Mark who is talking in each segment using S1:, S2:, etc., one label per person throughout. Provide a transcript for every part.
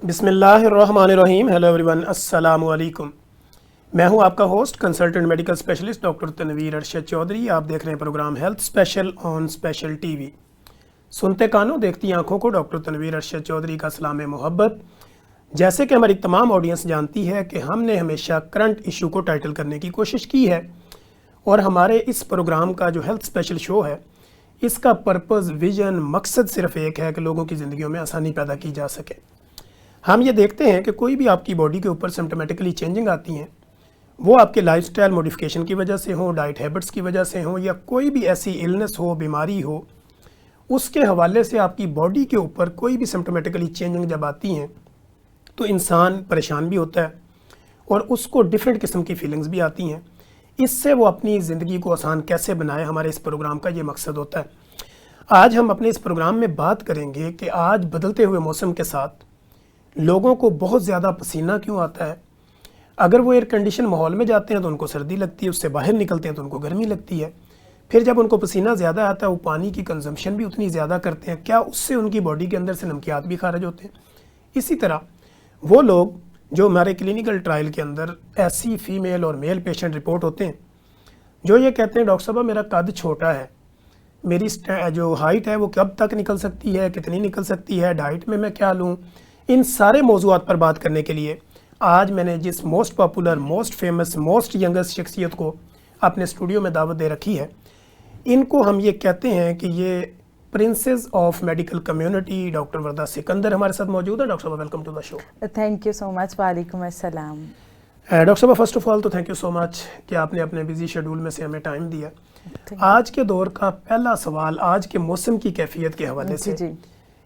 S1: बिस्मिल्लाहिर्रहमानिर्रहीम। Hello everyone, अस्सलामु अलैकुम। मैं हूं आपका host consultant medical specialist doctor Tanveer Arshad Chaudhry. आप देख रहे हैं programme health special on special TV. सुनते कानों देखती आंखों को डॉक्टर तनवीर अरशद चौधरी का सलाम मोहब्बत। जैसे कि हमारी तमाम ऑडियंस जानती है कि हमने हमेशा करंट इशू को टाइटल करने की कोशिश की है और हमारे इस प्रोग्राम का जो हेल्थ स्पेशल शो है इसका पर्पज़, विजन, मकसद सिर्फ एक है कि लोगों की ज़िंदगियों में आसानी पैदा की जा सके। हम ये देखते हैं कि कोई भी आपकी बॉडी के ऊपर सिम्टोमेटिकली चेंजिंग आती हैं, वो आपके लाइफस्टाइल मॉडिफिकेशन की वजह से हो, डाइट हैबिट्स की वजह से हो, या कोई भी ऐसी इलनेस हो, बीमारी हो, उसके हवाले से आपकी बॉडी के ऊपर कोई भी सिम्टोमेटिकली चेंजिंग जब आती हैं तो इंसान परेशान भी होता है और उसको डिफरेंट किस्म की फीलिंग्स भी आती हैं। इससे वो अपनी ज़िंदगी को आसान कैसे बनाए, हमारे इस प्रोग्राम का ये मकसद होता है। आज हम अपने इस प्रोग्राम में बात करेंगे कि आज बदलते हुए मौसम के साथ लोगों को बहुत ज़्यादा पसीना क्यों आता है। अगर वो एयर कंडीशन माहौल में जाते हैं तो उनको सर्दी लगती है, उससे बाहर निकलते हैं तो उनको गर्मी लगती है। फिर जब उनको पसीना ज़्यादा आता है वो पानी की कंजम्पशन भी उतनी ज़्यादा करते हैं, क्या उससे उनकी बॉडी के अंदर से नमकियात भी खारिज होते हैं। इसी तरह वो लोग जो हमारे क्लिनिकल ट्रायल के अंदर ऐसी फ़ीमेल और मेल पेशेंट रिपोर्ट होते हैं जो ये कहते हैं, डॉक्टर साहब मेरा कद छोटा है, मेरी जो हाइट है वो कब तक निकल सकती है, कितनी निकल सकती है, डाइट में मैं क्या लूँ। इन सारे मौज़ूआत पर बात करने के लिए आज मैंने जिस most popular, most famous, most youngest शख्सियत को अपने स्टूडियो में दावत दे रखी है, इनको हम ये कहते हैं कि ये princess of medical community doctor Varda Sikandar हमारे साथ मौजूद है। डॉक्टर साहब, welcome to the show.
S2: Thank you so much. वालेकुम अस्सलाम।
S1: डॉक्टर साहब, फर्स्ट ऑफ ऑल तो थैंक यू सो मच कि आपने अपने बिजी शेड्यूल में से हमें टाइम दिया। आज के दौर का पहला सवाल आज के मौसम की कैफियत के हवाले से
S2: जी।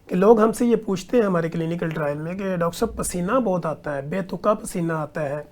S1: कि लोग हमसे ये पूछते हैं हमारे क्लिनिकल ट्रायल में कि डॉक्टर साहब पसीना बहुत आता है, बेतुका पसीना आता है,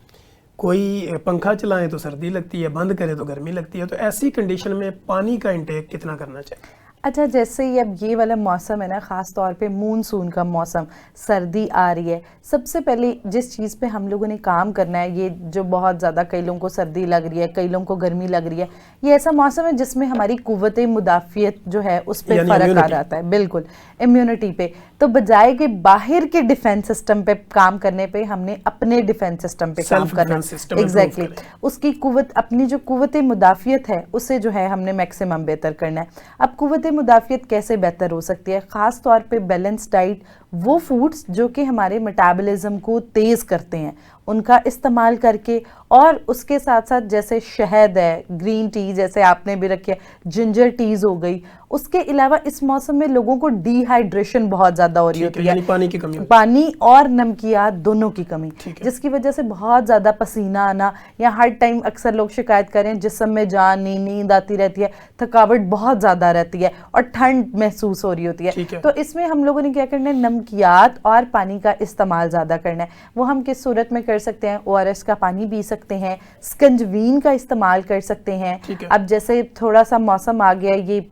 S1: कोई पंखा चलाएं तो सर्दी लगती है, बंद करें तो गर्मी लगती है, तो ऐसी कंडीशन में पानी का इंटेक कितना करना चाहिए?
S2: अच्छा, जैसे ही अब ये वाला मौसम है ना, ख़ास तौर पे मानसून का मौसम, सर्दी आ रही है, सबसे पहले जिस चीज़ पे हम लोगों ने काम करना है, ये जो बहुत ज़्यादा कई लोगों को सर्दी लग रही है, कई लोगों को गर्मी लग रही है, ये ऐसा मौसम है जिसमें हमारी कुव्वत मुदाफ़ियत जो है उस पर फ़र्क आ जाता है। बिल्कुल, इम्यूनिटी पे। तो बजाय के बाहर के डिफेंस सिस्टम पे काम करने पे हमने अपने डिफेंस सिस्टम पे काम करना है। एग्जैक्टली, उसकी कुव्वत, अपनी जो कुव्वत मुदाफ़ियत है उसे जो है हमने मैक्सिमम बेहतर करना है। अब कुव्वत मुदाफ़ियत कैसे बेहतर हो सकती है? ख़ास तौर पे बैलेंस डाइट, वो फूड्स जो कि हमारे मेटाबॉलिज्म को तेज़ करते हैं, उनका इस्तेमाल करके, और उसके साथ साथ जैसे शहद है, ग्रीन टी जैसे आपने भी रखी है, जिंजर टीज़ हो गई। उसके अलावा इस मौसम में लोगों को डिहाइड्रेशन बहुत ज़्यादा हो रही होती है,
S1: पानी की कमी,
S2: पानी और नमकियात दोनों की कमी, जिसकी वजह से बहुत ज़्यादा पसीना आना, या हर टाइम अक्सर लोग शिकायत करें जिस्म में जान नहीं, नींद आती रहती है, थकावट बहुत ज़्यादा रहती है और ठंड महसूस हो रही होती है। तो इसमें हम लोगों ने क्या करना है, नमकियात और पानी का इस्तेमाल ज़्यादा करना है। वो हम किस सूरत में कर सकते हैं? ORS का पानी पी सकते हैं, स्कंजवीन का इस्तेमाल कर सकते हैं। अब जैसे थोड़ा सा मौसम आ गया, ये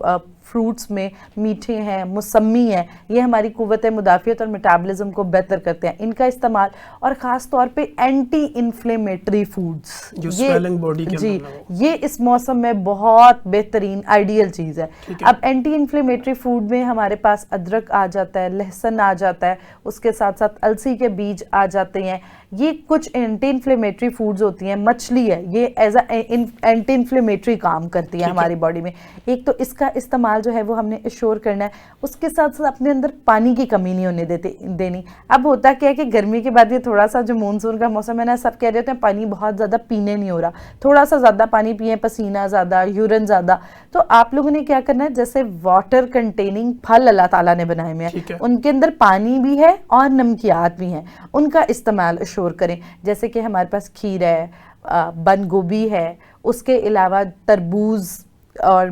S2: फ्रूट्स में मीठे हैं, मौसमी हैं, ये हमारी कुव्वत मुदाफ़ियत और मेटाबॉलिज्म को बेहतर करते हैं, इनका इस्तेमाल। और ख़ास तौर पे एंटी इन्फ्लेमेटरी फूड्स,
S1: जो स्वेलिंग बॉडी के
S2: जी, ये इस मौसम में बहुत बेहतरीन आइडियल चीज़ है। अब एंटी इन्फ्लेमेटरी फूड में हमारे पास अदरक आ जाता है, लहसुन आ जाता है, उसके साथ साथ अलसी के बीज आ जाते हैं। ये कुछ एंटी इन्फ्लेमेटरी फूड्स होती हैं। मछली है, ये एज एंटी इन्फ्लेमेटरी काम करती है हमारी बॉडी में। एक तो इसका इस्तेमाल जो है वो हमने एश्योर करना है। उसके साथ साथ अपने अंदर पानी की कमी नहीं होने देनी। अब होता क्या है कि गर्मी के बाद ये थोड़ा सा जो मानसून का मौसम है ना, सब कह रहे होते हैं पानी बहुत ज़्यादा पीने नहीं हो रहा, थोड़ा सा ज़्यादा पानी पिए, पसीना ज़्यादा, यूरिन ज़्यादा। तो आप लोगों ने क्या करना है, जैसे वाटर कंटेनिंग फल अल्लाह ताला ने बनाए हुए हैं, उनके अंदर पानी भी है और नमकियात भी हैं, उनका इस्तेमाल एश्योर करें। जैसे कि हमारे पास खीर है, बंद गोभी है, उसके अलावा तरबूज और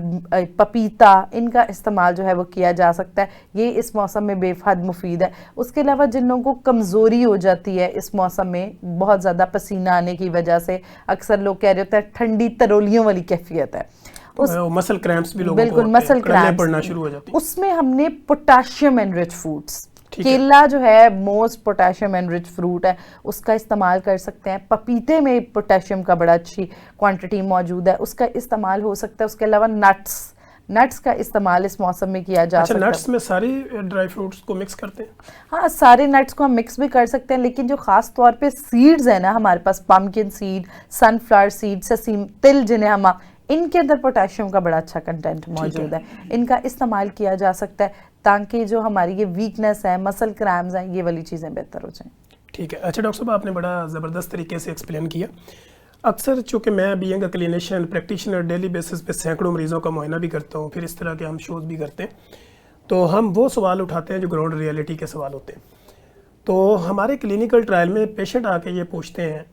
S2: पपीता, इनका इस्तेमाल जो है वो किया जा सकता है। ये इस मौसम में बेहद मुफीद है। उसके अलावा जिन लोगों को कमज़ोरी हो जाती है इस मौसम में, बहुत ज़्यादा पसीना आने की वजह से, अक्सर लोग कह रहे होते हैं ठंडी तरोलियों वाली कैफियत है,
S1: मसल क्रैम्प्स भी लोगों
S2: बिल्कुल मसल क्रैम्प्स
S1: पड़ना शुरू हो जाती है।
S2: उसमें हमने पोटाशियम एनरिच फूड्स, केला जो है मोस्ट पोटेशियम एनरिच फ्रूट है, उसका इस्तेमाल कर सकते हैं। पपीते में पोटेशियम का बड़ा अच्छी क्वांटिटी मौजूद है, उसका इस्तेमाल हो सकता है। उसके अलावा नट्स, नट्स का इस्तेमाल इस मौसम में किया जा सकता है।
S1: नट्स में सारी ड्राई फ्रूट्स को मिक्स करते हैं?
S2: हाँ, सारे नट्स को हम मिक्स भी कर सकते हैं, लेकिन जो खास तौर पे सीड्स है ना हमारे पास, पम्पकिन सीड, सनफ्लावर सीड, ससीम तिल जिन्हें हम, इनके अंदर पोटेशियम का बड़ा अच्छा कंटेंट मौजूद है। इनका इस्तेमाल किया जा सकता है ताकि जो हमारी ये वीकनेस है, मसल क्रैम्स हैं, ये वाली चीज़ें बेहतर हो जाएं।
S1: ठीक है। अच्छा डॉक्टर साहब, आपने बड़ा ज़बरदस्त तरीके से एक्सप्लेन किया। अक्सर चूँकि मैं being a clinician practitioner daily basis पे सैकड़ों मरीज़ों का मुआयना भी करता हूँ, फिर इस तरह के हम शोज़ भी करते हैं, तो हम वो सवाल उठाते हैं जो ग्राउंड रियलिटी के सवाल होते हैं। तो हमारे क्लिनिकल ट्रायल में पेशेंट आके ये पूछते हैं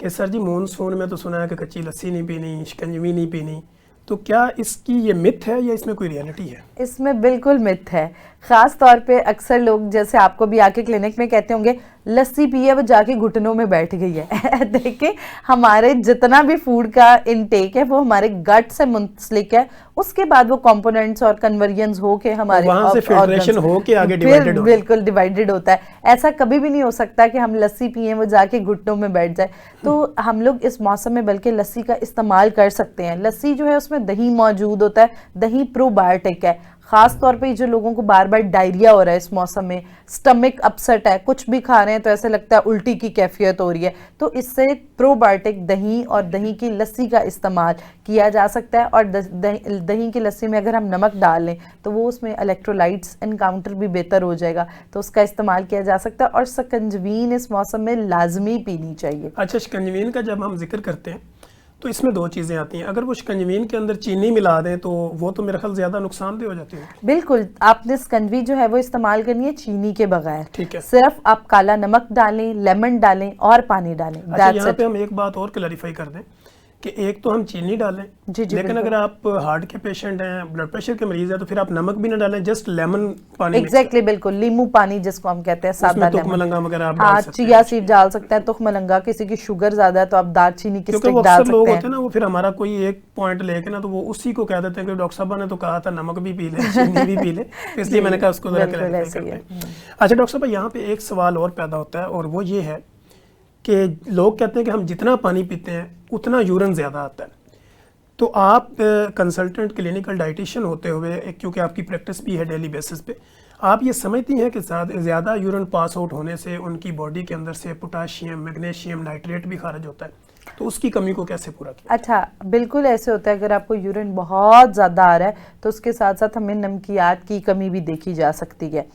S1: कि सर जी मानसून में तो सुना है कि कच्ची लस्सी नहीं पीनी, शिकंजवी नहीं पीनी, तो क्या इसकी ये मिथ है या इसमें कोई रियलिटी है?
S2: इसमें बिल्कुल मिथ है। ख़ास तौर पे अक्सर लोग जैसे आपको भी आके क्लिनिक में कहते होंगे लस्सी पिए, वो जाके घुटनों में बैठ गई है। देखिए, हमारे जितना भी फूड का इनटेक है वो हमारे गट से मुंसलिक है, उसके बाद वो कंपोनेंट्स और कन्वर्जन्स हो के हमारे
S1: वहाँ से फिल्ट्रेशन हो के आगे डिवाइडेड होता है।
S2: बिल्कुल डिवाइडेड होता है। ऐसा कभी भी नहीं हो सकता कि हम लस्सी पिए वो जाके घुटनों में बैठ जाए। तो हम लोग इस मौसम में बल्कि लस्सी का इस्तेमाल कर सकते हैं। लस्सी जो है उसमें दही मौजूद होता है, दही प्रोबायोटिक है। खास तौर पे जो लोगों को बार बार डायरिया हो रहा है इस मौसम में, स्टमक अपसेट है, कुछ भी खा रहे हैं तो ऐसे लगता है उल्टी की कैफियत हो रही है, तो इससे प्रोबायोटिक दही और दही की लस्सी का इस्तेमाल किया जा सकता है। और दही की लस्सी में अगर हम नमक डाल लें तो वो उसमें इलेक्ट्रोलाइट्स एनकाउंटर भी बेहतर हो जाएगा, तो उसका इस्तेमाल किया जा सकता है। और शिकंजवीन इस मौसम में लाजमी पीनी चाहिए।
S1: अच्छा, शिकंजवीन का जब हम जिक्र करते हैं तो इसमें दो चीज़ें आती हैं। अगर वो शिकंजवीन के अंदर चीनी मिला दें तो वो तो मेरे ख्याल ज़्यादा नुकसानदेह हो जाती है।
S2: बिल्कुल, आपने शिकंजवी जो है वो इस्तेमाल करनी है चीनी के बगैर।
S1: ठीक है।
S2: सिर्फ आप काला नमक डालें, लेमन डालें और पानी डालें।
S1: अच्छा, यहाँ पे हम एक बात और क्लैरिफाई कर दें कि एक तो हम चीनी डालें, लेकिन अगर आप हार्ट के पेशेंट हैं, ब्लड प्रेशर के मरीज हैं, तो फिर आप नमक भी ना डालें, जस्ट लेमन पानी।
S2: एग्जैक्टली, बिल्कुल नींबू पानी जिसको हम कहते हैं, सादा
S1: तुख मलंगा वगैरह आप
S2: हाँ,
S1: डाल सकते हैं।
S2: चिया सीड डाल सकते हैं, तुख मलंगा। किसी की शुगर ज्यादा है तो आप दालचीनी की स्टिक डाल सकते
S1: लोग
S2: हैं।
S1: होते हैं ना, वो फिर हमारा कोई एक पॉइंट लेके ना तो वो उसी को कह देते हैं कि डॉक्टर साहब ने तो कहा था नमक भी पी ले, चीनी भी पी ले, इसलिए मैंने कहा उसको जरा क्लैरिफाई करते हैं। अच्छा डॉक्टर साहब, यहाँ पे एक सवाल और पैदा होता है और वो ये है कि लोग कहते हैं कि हम जितना पानी पीते हैं उतना यूरिन ज़्यादा आता है। तो आप कंसल्टेंट क्लिनिकल डाइटिशियन होते हुए, क्योंकि आपकी प्रैक्टिस भी है डेली बेसिस पे, आप ये समझती हैं कि ज़्यादा यूरिन पास आउट होने से उनकी बॉडी के अंदर से पोटाशियम, मैग्नीशियम, नाइट्रेट भी खारिज होता है, तो उसकी कमी को कैसे पूरा किया?
S2: अच्छा, बिल्कुल ऐसे होता है। अगर आपको यूरिन बहुत ज़्यादा आ रहा है तो उसके साथ साथ हमें नमकियात की कमी भी देखी जा सकती है।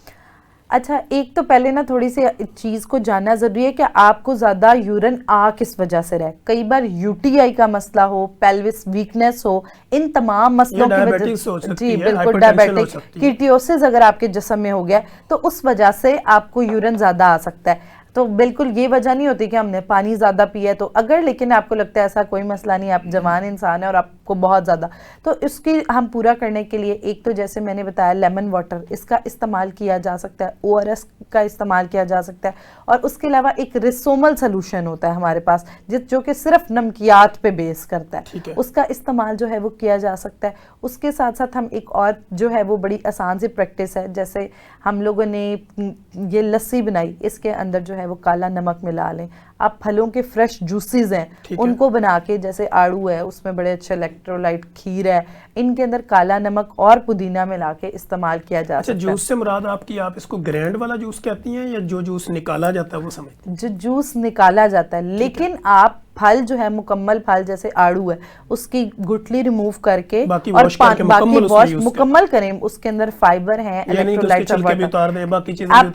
S2: अच्छा, एक तो पहले ना थोड़ी सी चीज़ को जानना ज़रूरी है कि आपको ज़्यादा यूरिन आ किस वजह से रहा है। कई बार यूटीआई का मसला हो, पेल्विस वीकनेस हो, इन तमाम मसलों की वजह से, जी बिल्कुल, डायबिटिक, कीटोसिस अगर आपके जिस्म में हो गया तो उस वजह से आपको यूरिन ज़्यादा आ सकता है। तो बिल्कुल ये वजह नहीं होती कि हमने पानी ज़्यादा पिया है तो। अगर लेकिन आपको लगता है ऐसा कोई मसला नहीं, आप जवान इंसान है और आपको बहुत ज़्यादा, तो इसकी हम पूरा करने के लिए एक तो जैसे मैंने बताया लेमन वाटर, इसका इस्तेमाल किया जा सकता है, ORS का इस्तेमाल किया जा सकता है। और उसके अलावा एक रिसोमल सोल्यूशन होता है हमारे पास जो कि सिर्फ नमकियात पे बेस करता है, उसका इस्तेमाल जो है वो किया जा सकता है। उसके साथ साथ हम एक और जो है वो बड़ी आसान सी प्रैक्टिस है, जैसे हम लोगों ने ये लस्सी बनाई, इसके अंदर जो है वो काला नमक मिला लें। आप फलों के फ्रेश जूसेस हैं उनको बना के, जैसे आड़ू है उसमें बड़े अच्छे इलेक्ट्रोलाइट, खीर है, इनके अंदर काला नमक और पुदीना मिला के इस्तेमाल किया जा सकता है।
S1: जूस से मुराद आपकी, आप इसको ग्रैंड वाला जूस कहती हैं या जो जूस निकाला जाता है वो समझते हैं?
S2: जो जूस निकाला जाता है, लेकिन आप फल जो है मुकम्मल फल जैसे आड़ू है उसकी गुठली रिमूव करके
S1: बाकी
S2: और
S1: वॉश
S2: मुकम्मल करें, उसके अंदर फाइबर है, इलेक्ट्रोलाइट।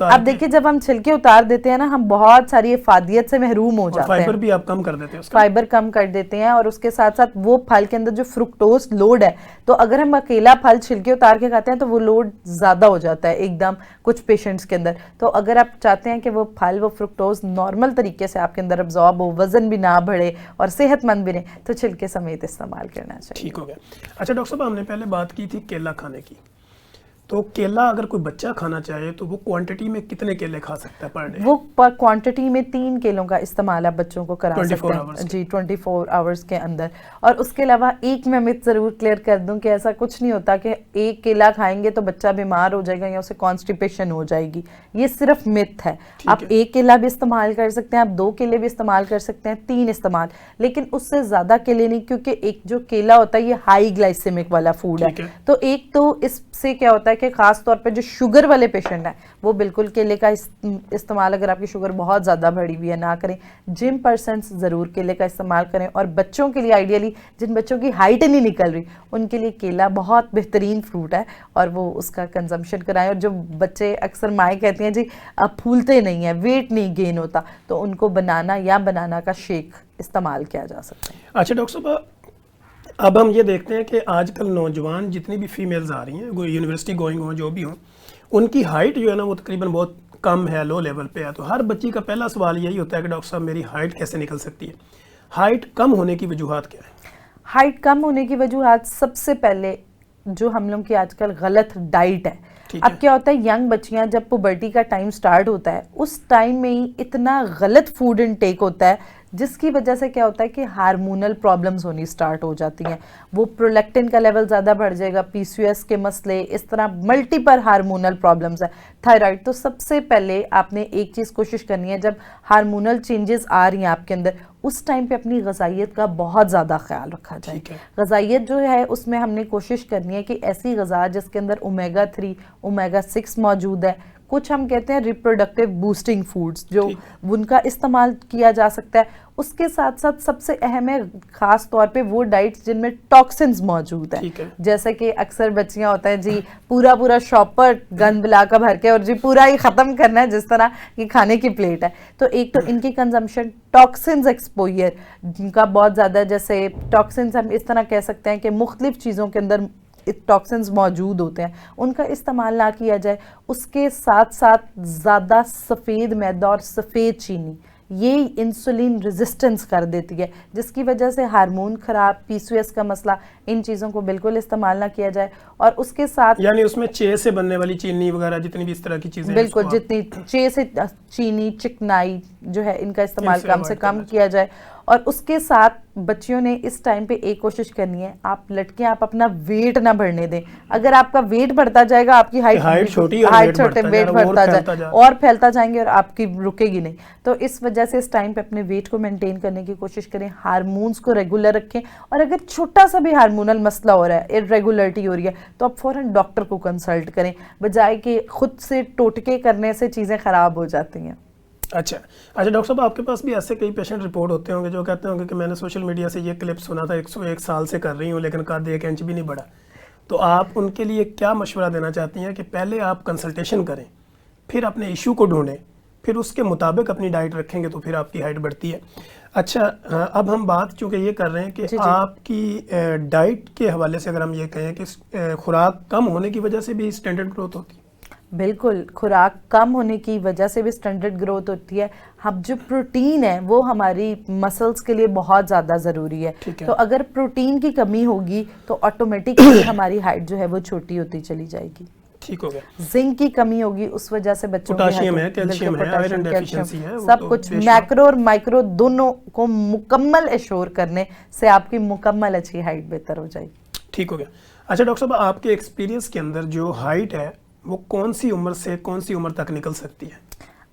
S1: अब
S2: देखिए, जब हम छिलके उतार देते हैं ना, हम बहुत सारी इफादियत से महरूम हो जाते हैं।
S1: फाइबर भी आप कम कर देते हैं,
S2: फाइबर कम कर देते हैं। और उसके साथ साथ वो फल के अंदर जो फ्रुक्टोज लोड है, तो अगर हम अकेला फल छिलके उतार के खाते हैं तो वो लोड ज्यादा हो जाता है एकदम कुछ पेशेंट्स के अंदर। तो अगर आप चाहते हैं कि वो फल, वो फ्रुक्टोज नॉर्मल तरीके से आपके अंदर अब्जॉर्ब हो, वजन भी ना बढ़े और सेहतमंद भी रहे, तो छिलके समेत इस्तेमाल करना चाहिए।
S1: ठीक हो गया। अच्छा डॉक्टर साहब, हमने पहले बात की थी केला खाने की, तो केला अगर कोई बच्चा खाना चाहे तो वो क्वांटिटी में कितने केले खा सकता है पर डे?
S2: वो पर क्वांटिटी में 3 केलों का इस्तेमाल आप बच्चों को करा
S1: 24
S2: सकते
S1: hours
S2: हैं जी, 24 आवर्स के अंदर। और उसके अलावा एक मैं मिथ ज़रूर क्लियर कर दूं कि ऐसा कुछ नहीं होता कि एक केला खाएंगे तो बच्चा बीमार हो जाएगा या उसे कॉन्स्टिपेशन हो जाएगी, ये सिर्फ मिथ है। आप एक केला भी इस्तेमाल कर सकते हैं, आप 2 केले भी इस्तेमाल कर सकते हैं, 3 इस्तेमाल, लेकिन उससे ज़्यादा केले नहीं, क्योंकि एक जो केला होता है ये हाई ग्लाइसेमिक वाला फूड है। तो एक तो इससे क्या होता है कि खास तौर पे जो शुगर वाले पेशेंट हैं वो बिल्कुल केले का इस्तेमाल, अगर आपकी शुगर बहुत ज़्यादा बढ़ी हुई है, ना करें। जिम पर्सन्स ज़रूर केले का इस्तेमाल करें, और बच्चों के लिए आइडियली जिन बच्चों की हाइट नहीं निकल रही उनके लिए केला बहुत बेहतरीन फ्रूट है और वो उसका कंजम्पशन कराएं। और जो बच्चे, अक्सर माएँ कहती हैं जी अब फूलते नहीं हैं, वेट नहीं गेन होता, तो उनको बनाना या बनाना का शेक इस्तेमाल किया जा सकता है।
S1: अच्छा डॉक्टर साहब, अब हम ये देखते हैं कि आजकल नौजवान जितनी भी फीमेल्स आ रही हैं, वो यूनिवर्सिटी गोइंग हो जो भी हो, उनकी हाइट जो है ना वो तकरीबन बहुत कम है, लो लेवल पे है। तो हर बच्ची का पहला सवाल यही होता है कि डॉक्टर साहब मेरी हाइट कैसे निकल सकती है? हाइट कम होने की वजूहात क्या है?
S2: हाइट कम होने की वजूहात सबसे पहले जो हम लोग की आजकल गलत डाइट है। अब क्या होता है, यंग बच्चियां जब पुबर्टी का टाइम स्टार्ट होता है उस टाइम में ही इतना गलत फूड इनटेक होता है जिसकी वजह से क्या होता है कि हार्मोनल प्रॉब्लम्स होनी स्टार्ट हो जाती हैं। वो प्रोलैक्टिन का लेवल ज़्यादा बढ़ जाएगा, पीसीओएस के मसले, इस तरह मल्टीपल हार्मोनल प्रॉब्लम्स है, थायराइड। तो सबसे पहले आपने एक चीज़ कोशिश करनी है, जब हार्मोनल चेंजेस आ रही हैं आपके अंदर, उस टाइम पे अपनी ग़िज़ाइयत का बहुत ज़्यादा ख्याल रखा जाए। ग़िज़ाइयत जो है उसमें हमने कोशिश करनी है कि ऐसी ग़िज़ा जिसके अंदर ओमेगा 3 ओमेगा 6 मौजूद है। कुछ हम कहते हैं रिप्रोडक्टिव बूस्टिंग फूड्स जो उनका इस्तेमाल किया जा सकता है। उसके साथ साथ सबसे अहम है ख़ास तौर पे वो डाइट्स जिनमें टॉक्सिन्स मौजूद है। जैसे कि अक्सर बच्चियां होता है जी पूरा शॉपर गंद मिला कर भर के और जी पूरा ही ख़त्म करना है, जिस तरह की खाने की प्लेट है। तो एक तो इनकी कंजम्पशन, टॉक्सिन्स एक्सपोजर जिनका बहुत ज़्यादा, जैसे टॉक्सिन्स हम इस तरह कह सकते हैं कि मुख्तलिफ चीज़ों के अंदर टॉक्सिन्स मौजूद होते हैं, उनका इस्तेमाल ना किया जाए। उसके साथ साथ ज़्यादा सफ़ेद मैदा और सफ़ेद चीनी ये इंसुलिन रेजिस्टेंस कर देती है, जिसकी वजह से हार्मोन ख़राब, पीसीओएस का मसला, इन चीज़ों को बिल्कुल इस्तेमाल ना किया जाए। और उसके साथ
S1: यानी उसमें चे से बनने वाली चीनी वगैरह जितनी भी इस तरह की चीज़ें,
S2: बिल्कुल जितनी चे से चीनी, चिकनाई जो है, इनका इस्तेमाल कम से कम किया जाए। और उसके साथ बच्चियों ने इस टाइम पे एक कोशिश करनी है, आप लड़कियां आप अपना वेट ना बढ़ने दें। अगर आपका वेट बढ़ता जाएगा आपकी हाइट छोटी, वेट बढ़ता जाए और फैलता जाएंगे और आपकी रुकेगी नहीं। तो इस वजह से इस टाइम पे अपने वेट को मेंटेन करने की कोशिश करें, हार्मोन्स को रेगुलर रखें। और अगर छोटा सा भी हार्मोनल मसला हो रहा है, इरेगुलरिटी हो रही है, तो आप फौरन डॉक्टर को कंसल्ट करें, बजाय कि खुद से टोटके करने से चीज़ें ख़राब हो जाती हैं।
S1: अच्छा डॉक्टर साहब, आपके पास भी ऐसे कई पेशेंट रिपोर्ट होते होंगे जो कहते होंगे कि मैंने सोशल मीडिया से ये क्लिप सुना था, 101 साल से कर रही हूँ लेकिन कद 1 इंच भी नहीं बढ़ा। तो आप उनके लिए क्या मशवरा देना चाहती हैं कि पहले आप कंसल्टेशन करें, फिर अपने इशू को ढूंढें, फिर उसके मुताबिक अपनी डाइट रखेंगे तो फिर आपकी हाइट बढ़ती है। अच्छा, अब हम बात चूँकि ये कर रहे हैं कि आपकी डाइट के हवाले से अगर हम ये कहें कि खुराक कम होने की वजह से भी स्टैंडर्ड ग्रोथ होती है?
S2: बिल्कुल, खुराक कम होने की वजह से भी स्टैंडर्ड ग्रोथ होती है। हम जो प्रोटीन है वो हमारी मसल्स के लिए बहुत ज़्यादा ज़रूरी है। तो अगर प्रोटीन की कमी होगी तो ऑटोमेटिकली हमारी हाइट जो है वो छोटी होती चली जाएगी।
S1: ठीक हो गया।
S2: जिंक की कमी होगी, उस वजह से बच्चों की
S1: पोटाशियम है, कैल्शियम है, आयरन डेफिशिएंसी है,
S2: सब कुछ मैक्रो और माइक्रो दोनों को मुकम्मल एश्योर करने से आपकी मुकम्मल अच्छी हाइट बेहतर हो जाएगी।
S1: ठीक हो गया। अच्छा डॉक्टर साहब, आपके एक्सपीरियंस के अंदर जो हाइट है वो कौन सी उम्र से कौन सी उम्र तक निकल सकती है?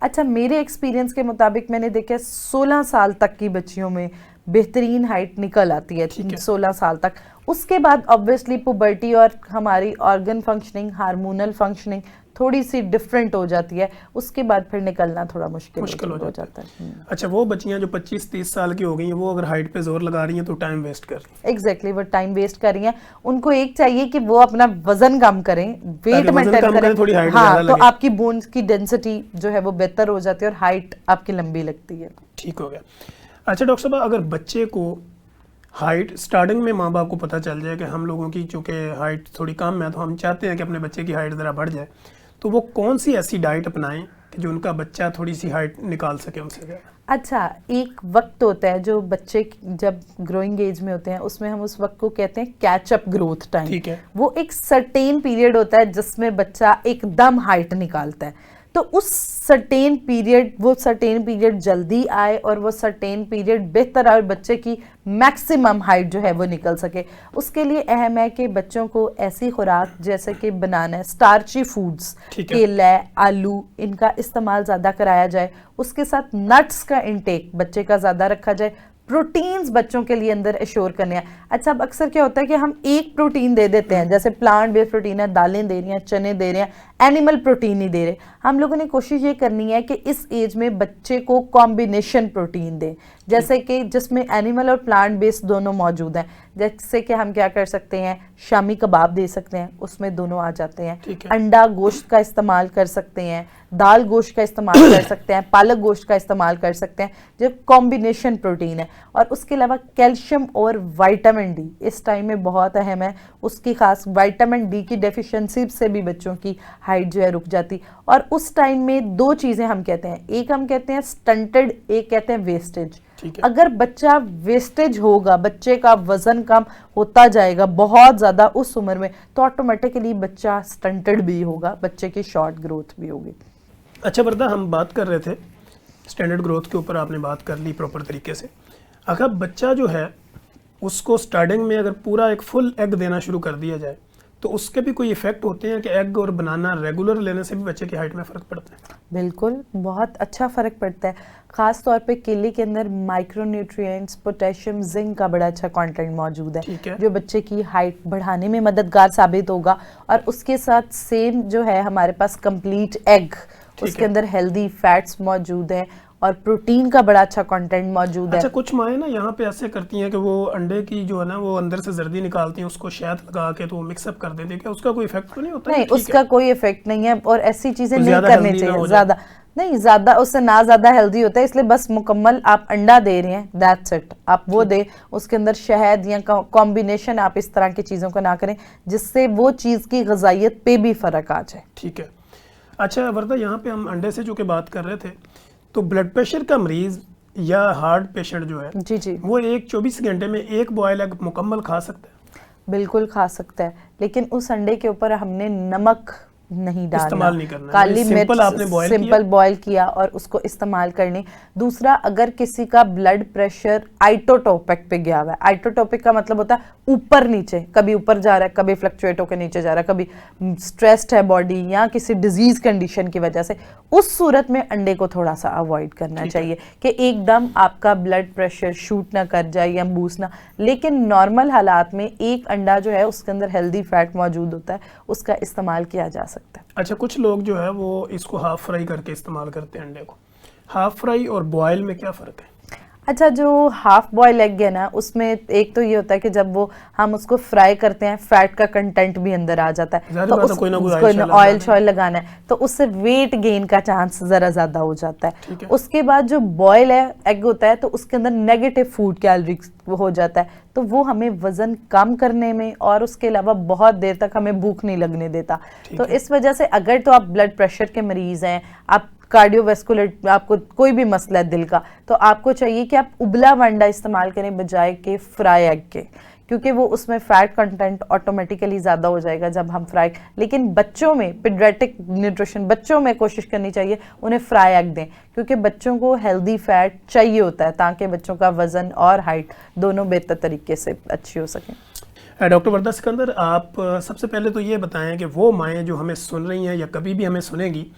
S2: अच्छा, मेरे एक्सपीरियंस के मुताबिक मैंने देखा 16 साल तक की बच्चियों में बेहतरीन हाइट निकल आती है, 16 साल तक। उसके बाद ऑब्वियसली पुबर्टी और हमारी ऑर्गन फंक्शनिंग, हार्मोनल फंक्शनिंग थोड़ी सी डिफरेंट हो जाती है, उसके बाद फिर निकलना थोड़ा मुश्किल हो जाता है।
S1: अच्छा, वो बच्चियां जो 25-30 साल की हो गई हैं, वो अगर हाइट पे जोर लगा रही हैं तो टाइम वेस्ट कर रही हैं।
S2: एग्जैक्टली, वो टाइम वेस्ट कर रही हैं। उनको एक चाहिए कि वो अपना वजन कम करें, वेट मेंटेन करें,
S1: थोड़ी हाइट
S2: हाँ, तो आपकी बोन्स की डेंसिटी जो है वो बेहतर हो जाती है और हाइट आपकी लंबी लगती है।
S1: ठीक हो गया। अच्छा डॉक्टर साहब, अगर बच्चे को हाइट स्टार्टिंग में माँ बाप को पता चल जाए कि हम लोगों की चूँकि हाइट थोड़ी कम है तो हम चाहते हैं कि अपने बच्चे की हाइट ज़रा बढ़ जाए, तो वो कौन सी ऐसी डाइट अपनाएं कि जो उनका बच्चा थोड़ी सी हाइट निकाल सके उनसे ज़्यादा?
S2: अच्छा, एक वक्त होता है जो बच्चे जब ग्रोइंग एज में होते हैं, उसमें हम उस वक्त को कहते हैं कैच अप ग्रोथ टाइम।
S1: ठीक है।
S2: वो एक सर्टेन पीरियड होता है जिसमें बच्चा एकदम हाइट निकालता है। तो उस सर्टेन पीरियड जल्दी आए और वो सर्टेन पीरियड बेहतर आए और बच्चे की मैक्सिमम हाइट जो है वो निकल सके, उसके लिए अहम है कि बच्चों को ऐसी खुराक जैसे कि बनाना, स्टार्ची फूड्स, केला, आलू, इनका इस्तेमाल ज़्यादा कराया जाए। उसके साथ नट्स का इंटेक बच्चे का ज़्यादा रखा जाए। प्रोटीन्स बच्चों के लिए अंदर एश्योर करने हैं। अच्छा, अब अक्सर क्या होता है कि हम एक प्रोटीन दे देते हैं, जैसे प्लांट बेस्ड प्रोटीन है, दालें दे रही हैं, चने दे रहे हैं, एनिमल प्रोटीन नहीं दे रहे। हम लोगों ने कोशिश ये करनी है कि इस एज में बच्चे को कॉम्बिनेशन प्रोटीन दें, जैसे कि जिसमें एनिमल और प्लांट बेस्ड दोनों मौजूद हैं। जैसे कि हम क्या कर सकते हैं, शामी कबाब दे सकते हैं, उसमें दोनों आ जाते हैं। अंडा गोश्त का इस्तेमाल कर सकते हैं, दाल गोश्त का इस्तेमाल कर सकते हैं, पालक गोश्त का इस्तेमाल कर सकते हैं, जो कॉम्बिनेशन प्रोटीन है। और उसके अलावा कैल्शियम और विटामिन डी इस टाइम में बहुत अहम है। उसकी खास विटामिन डी की डेफिशिएंसी से भी बच्चों की हाइट जो है रुक जाती। और उस टाइम में दो चीज़ें हम कहते हैं, एक हम कहते हैं स्टंटेड, एक कहते हैं वेस्टेज। अगर बच्चा वेस्टेज होगा, बच्चे का वजन कम होता जाएगा बहुत ज़्यादा उस उम्र में, तो ऑटोमेटिकली बच्चा स्टंटेड भी होगा, बच्चे की शॉर्ट ग्रोथ भी होगी।
S1: अच्छा वरदा, हम बात कर रहे थे स्टैंडर्ड ग्रोथ के ऊपर, आपने बात कर ली प्रॉपर तरीके से। अगर बच्चा जो है उसको स्टार्टिंग में अगर पूरा एक फुल एग देना शुरू कर दिया जाए तो उसके भी कोई इफेक्ट होते हैं कि एग और बनाना रेगुलर लेने से भी बच्चे की हाइट में फ़र्क पड़ता है?
S2: बिल्कुल, बहुत अच्छा फ़र्क पड़ता है। ख़ास तौर पे केले के अंदर माइक्रोन्यूट्रिएंट्स, पोटेशियम, जिंक का बड़ा अच्छा कंटेंट मौजूद है, जो बच्चे की हाइट बढ़ाने में मददगार साबित होगा। और उसके साथ सेम जो है हमारे पास कंप्लीट एग, उसके अंदर हेल्दी फैट्स मौजूद हैं और प्रोटीन का बड़ा अच्छा कंटेंट मौजूद है।
S1: अच्छा, कुछ माएँ ना यहाँ पे ऐसे करती हैं कि वो अंडे की जो है ना वो अंदर से जर्दी निकालती हैं, उसको शहद लगा के तो वो मिक्सअप कर देती है, क्या उसका कोई इफेक्ट तो नहीं होता?
S2: नहीं, उसका कोई इफेक्ट नहीं है और ऐसी चीजें नहीं करनी चाहिए। ज़्यादा नहीं, ज़्यादा उससे ना ज़्यादा हेल्दी होता है, इसलिए बस मुकम्मल आप अंडा दे रहे हैं, दैट्स इट, आप वो दें। उसके अंदर शहद या कॉम्बिनेशन आप इस तरह की चीज़ों को ना करें जिससे वो चीज़ की ग़िज़ाइयत पे भी फ़र्क आ जाए।
S1: ठीक है। अच्छा वरदा, यहाँ पे हम अंडे से जो कि बात कर रहे थे, तो ब्लड प्रेशर का मरीज़ या हार्ट पेशेंट जो है
S2: जी
S1: वो एक 24 घंटे में एक बॉयल एग मुकम्मल खा सकता है?
S2: बिल्कुल खा सकता है, लेकिन उस अंडे के ऊपर हमने नमक नहीं डालना,
S1: इस्तेमाल नहीं करना,
S2: काली मिर्च
S1: आपने
S2: सिंपल बॉयल किया और उसको इस्तेमाल करनी। दूसरा, अगर किसी का ब्लड प्रेशर आइटोटोपिक पे गया हुआ है, आइटोटोपिक का मतलब होता है ऊपर नीचे, कभी ऊपर जा रहा है, कभी फ्लक्चुएट होकर नीचे जा रहा है, कभी स्ट्रेस्ड है बॉडी या किसी डिजीज कंडीशन की वजह से, उस सूरत में अंडे को थोड़ा सा अवॉइड करना चाहिए कि एकदम आपका ब्लड प्रेशर शूट ना कर जाए या बूस्ट ना। लेकिन नॉर्मल हालात में एक अंडा जो है उसके अंदर हेल्दी फैट मौजूद होता है, उसका इस्तेमाल किया जा सकता है।
S1: अच्छा, कुछ लोग जो है वो इसको हाफ फ्राई करके इस्तेमाल करते हैं अंडे को। हाफ फ्राई और बॉयल में क्या फ़र्क है?
S2: अच्छा, जो हाफ बॉयल एग है ना, उसमें एक तो ये होता है कि जब वो हम उसको फ्राई करते हैं फैट का कंटेंट भी अंदर आ जाता है, तो उसको ऑयल शॉयल लगाना है तो उससे वेट गेन का चांस ज़रा ज़्यादा हो जाता है। उसके बाद जो बॉयल एग होता है तो उसके अंदर नेगेटिव फूड कैलोरीज हो जाता है, तो वो हमें वज़न कम करने में और उसके अलावा बहुत देर तक हमें भूख नहीं लगने देता। तो इस वजह से अगर तो आप ब्लड प्रेशर के मरीज़ हैं, आप कार्डियोवैस्कुलर, आपको कोई भी मसला है दिल का, तो आपको चाहिए कि आप उबला हुआ अंडा इस्तेमाल करें बजाय के फ्राई एग के, क्योंकि वो उसमें फैट कंटेंट ऑटोमेटिकली ज़्यादा हो जाएगा जब हम फ्राई। लेकिन बच्चों में पीडियाट्रिक न्यूट्रिशन, बच्चों में कोशिश करनी चाहिए उन्हें फ्राई एग दें, क्योंकि बच्चों को हेल्दी फैट चाहिए होता है ताकि बच्चों का वज़न और हाइट दोनों बेहतर तरीके से अच्छी हो सकें।
S1: डॉक्टर वरदा सिकंदर, आप सबसे पहले तो ये बताएं कि वो माएँ जो हमें सुन रही हैं या कभी भी हमें सुनेंगी,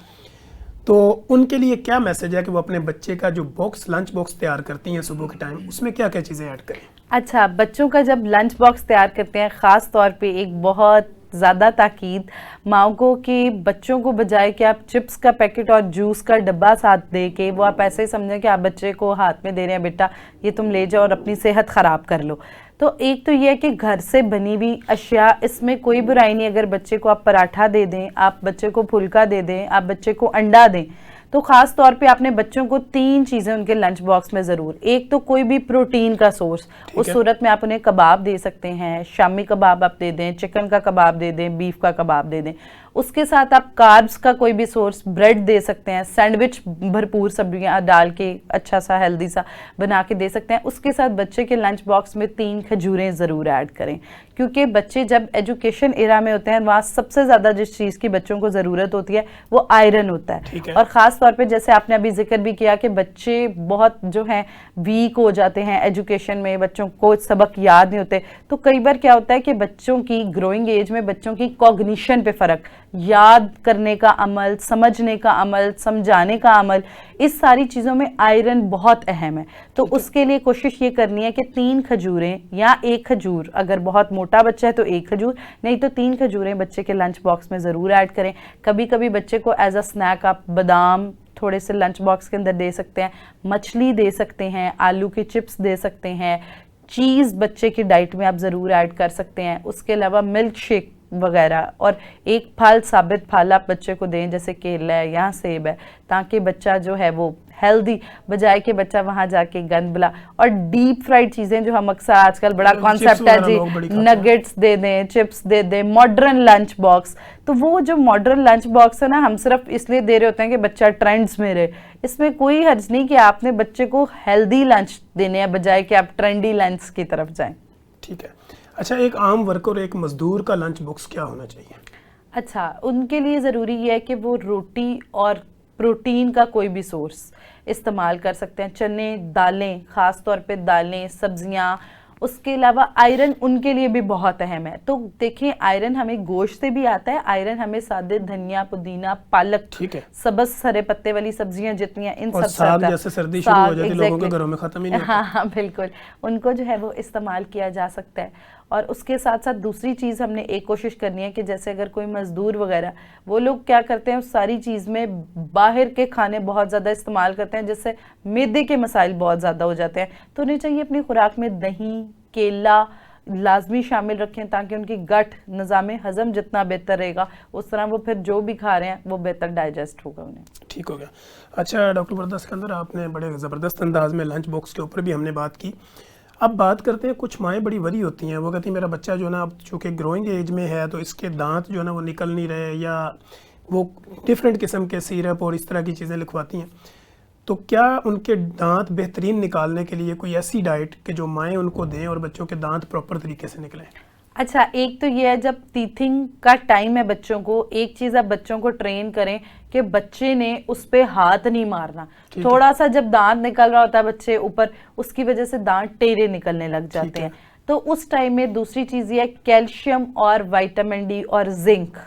S1: तो उनके लिए क्या मैसेज है कि वो अपने बच्चे का जो लंच बॉक्स तैयार करती हैं सुबह के टाइम, उसमें क्या क्या चीज़ें ऐड करें?
S2: अच्छा, बच्चों का जब लंच बॉक्स तैयार करते हैं, ख़ास तौर पे एक बहुत ज़्यादा ताकीद माओ को कि बच्चों को बजाय कि आप चिप्स का पैकेट और जूस का डब्बा साथ दे के, वो आप ऐसे ही समझें कि आप बच्चे को हाथ में दे रहे हैं, बेटा ये तुम ले जाओ और अपनी सेहत ख़राब कर लो। तो एक तो ये है कि घर से बनी हुई अशिया, इसमें कोई बुराई नहीं। अगर बच्चे को आप पराठा दे दें, आप बच्चे को फुल्का दे दें, आप बच्चे को अंडा दें, तो ख़ास तौर पे आपने बच्चों को 3 चीज़ें उनके लंच बॉक्स में ज़रूर, एक तो कोई भी प्रोटीन का सोर्स, उस सूरत में आप उन्हें कबाब दे सकते हैं, शामी कबाब आप दे दें, चिकन का कबाब दे दें, बीफ का कबाब दे दें। उसके साथ आप कार्ब्स का कोई भी सोर्स, ब्रेड दे सकते हैं, सैंडविच भरपूर सब्जियां डाल के अच्छा सा हेल्दी सा बना के दे सकते हैं। उसके साथ बच्चे के लंच बॉक्स में 3 खजूरें ज़रूर ऐड करें, क्योंकि बच्चे जब एजुकेशन एरा में होते हैं वहाँ सबसे ज़्यादा जिस चीज़ की बच्चों को ज़रूरत होती है वो आयरन होता है। और ख़ास तौर पे जैसे आपने अभी जिक्र भी किया कि बच्चे बहुत जो हैं वीक हो जाते हैं एजुकेशन में, बच्चों को सबक याद नहीं होते, तो कई बार क्या होता है कि बच्चों की ग्रोइंग एज में बच्चों की कॉग्निशन पे फ़र्क, याद करने का अमल, समझने का अमल, समझाने का अमल, इस सारी चीज़ों में आयरन बहुत अहम है। तो उसके लिए कोशिश ये करनी है कि 3 खजूरें या 1 खजूर, अगर बहुत मोटा बच्चा है तो 1 खजूर, नहीं तो 3 खजूरें बच्चे के लंच बॉक्स में ज़रूर ऐड करें। कभी कभी बच्चे को एज अ स्नैक आप बादाम थोड़े से लंच बॉक्स के अंदर दे सकते हैं, मछली दे सकते हैं, आलू के चिप्स दे सकते हैं, चीज़ बच्चे की डाइट में आप ज़रूर ऐड कर सकते हैं। उसके अलावा मिल्क शेक वगैरह, और एक फल, साबित फल आप बच्चे को दें, जैसे केला है या सेब है, ताकि बच्चा जो है वो हेल्दी, बजाय कि बच्चा वहां जाके गंद बला। और डीप फ्राइड चीज़ें जो हम अक्सर आजकल बड़ा कॉन्सेप्ट है जी, नगेट्स दे दें, चिप्स दे दें, मॉडर्न लंच बॉक्स, तो वो जो मॉडर्न लंच बॉक्स है ना, हम सिर्फ इसलिए दे रहे होते हैं कि बच्चा ट्रेंड्स में रहे। इसमें कोई हर्ज नहीं कि आपने बच्चे को हेल्दी लंच देने हैं, बजाय कि आप ट्रेंडी लंच की तरफ जाएं।
S1: ठीक है। अच्छा, एक आम वर्कर, एक मजदूर का लंच बॉक्स क्या होना चाहिए?
S2: अच्छा, उनके लिए ज़रूरी है कि वो रोटी और प्रोटीन का कोई भी सोर्स इस्तेमाल कर सकते हैं, चने, दालें, ख़ास तौर पे दालें, सब्जियां। उसके अलावा आयरन उनके लिए भी बहुत अहम है। तो देखिए, आयरन हमें गोश्त से भी आता है, आयरन हमें सादे धनिया, पुदीना, पालक, सबज हरे पत्ते वाली सब्जियां जितनी हैं इन सब से आता है।
S1: जैसे सर्दी शुरू हो जाती है, लोगों के घरों में खत्म ही नहीं होता।
S2: हाँ बिल्कुल, उनको जो है वो इस्तेमाल किया जा सकता है। और उसके साथ साथ दूसरी चीज़ हमने एक कोशिश करनी है कि जैसे अगर कोई मजदूर वगैरह, वो लोग क्या करते हैं उस सारी चीज़ में बाहर के खाने बहुत ज़्यादा इस्तेमाल करते हैं, जिससे मैदे के मसाइल बहुत ज़्यादा हो जाते हैं। तो उन्हें चाहिए अपनी खुराक में दही, केला लाजमी शामिल रखें, ताकि उनकी गट निज़ाम हज़म जितना बेहतर रहेगा, उस तरह वो फिर जो भी खा रहे हैं वो बेहतर डाइजेस्ट होगा उन्हें।
S1: ठीक हो गया। अच्छा डॉक्टर बरदस सिकंदर, आपने बड़े ज़बरदस्त अंदाज में लंच बॉक्स के ऊपर भी हमने बात की। अब बात करते हैं, कुछ माएँ बड़ी वरी होती हैं, वो कहती हैं मेरा बच्चा जो ना अब चूँकि ग्रोइंग एज में है तो इसके दांत जो है ना वो निकल नहीं रहे, या वो डिफरेंट किस्म के सिरप और इस तरह की चीज़ें लिखवाती हैं। तो क्या उनके दांत बेहतरीन निकालने के लिए कोई ऐसी डाइट कि जो माएँ उनको दें और बच्चों के दांत प्रॉपर तरीके से निकलें?
S2: अच्छा, एक तो ये है, जब टीथिंग का टाइम है बच्चों को, एक चीज़ आप बच्चों को ट्रेन करें कि बच्चे ने उस पे हाथ नहीं मारना। थोड़ा सा जब दांत निकल रहा होता है बच्चे ऊपर, उसकी वजह से दांत टेढ़े निकलने लग जाते हैं, तो उस टाइम में दूसरी चीज़ ये है, कैल्शियम और विटामिन डी और जिंक,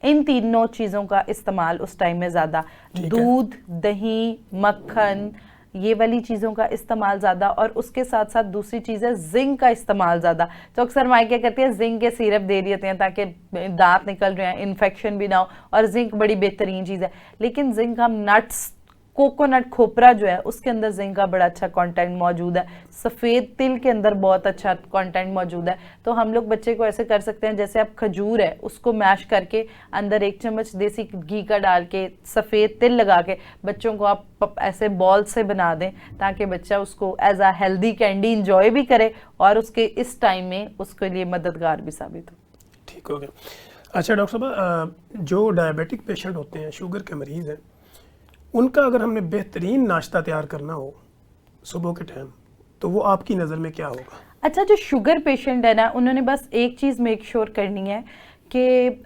S2: इन तीनों चीज़ों का इस्तेमाल उस टाइम में ज़्यादा, दूध, दही, मक्खन, ये वाली चीज़ों का इस्तेमाल ज़्यादा। और उसके साथ साथ दूसरी चीज़ है जिंक का इस्तेमाल ज़्यादा। तो अक्सर माँ क्या करती है, जिंक के सिरप दे देते हैं ताकि दांत निकल रहे हैं, इन्फेक्शन भी ना हो, और जिंक बड़ी बेहतरीन चीज़ है। लेकिन जिंक हम नट्स, कोकोनट, खोपरा जो है उसके अंदर जिंक का बड़ा अच्छा कंटेंट मौजूद है, सफ़ेद तिल के अंदर बहुत अच्छा कंटेंट मौजूद है। तो हम लोग बच्चे को ऐसे कर सकते हैं, जैसे आप खजूर है उसको मैश करके अंदर 1 चम्मच देसी घी का डाल के, सफ़ेद तिल लगा के बच्चों को आप ऐसे बॉल से बना दें, ताकि बच्चा उसको एज आ हेल्दी कैंडी इंजॉय भी करे और उसके इस टाइम में उसके लिए मददगार भी साबित हो।
S1: ठीक हो गया। अच्छा डॉक्टर साहब, जो डायबिटिक पेशेंट होते हैं, शुगर के मरीज़ हैं, उनका अगर हमने बेहतरीन नाश्ता तैयार करना हो सुबह के टाइम, तो वो आपकी नज़र में क्या होगा?
S2: अच्छा, जो शुगर पेशेंट है ना, उन्होंने बस एक चीज़ मेक श्योर करनी है कि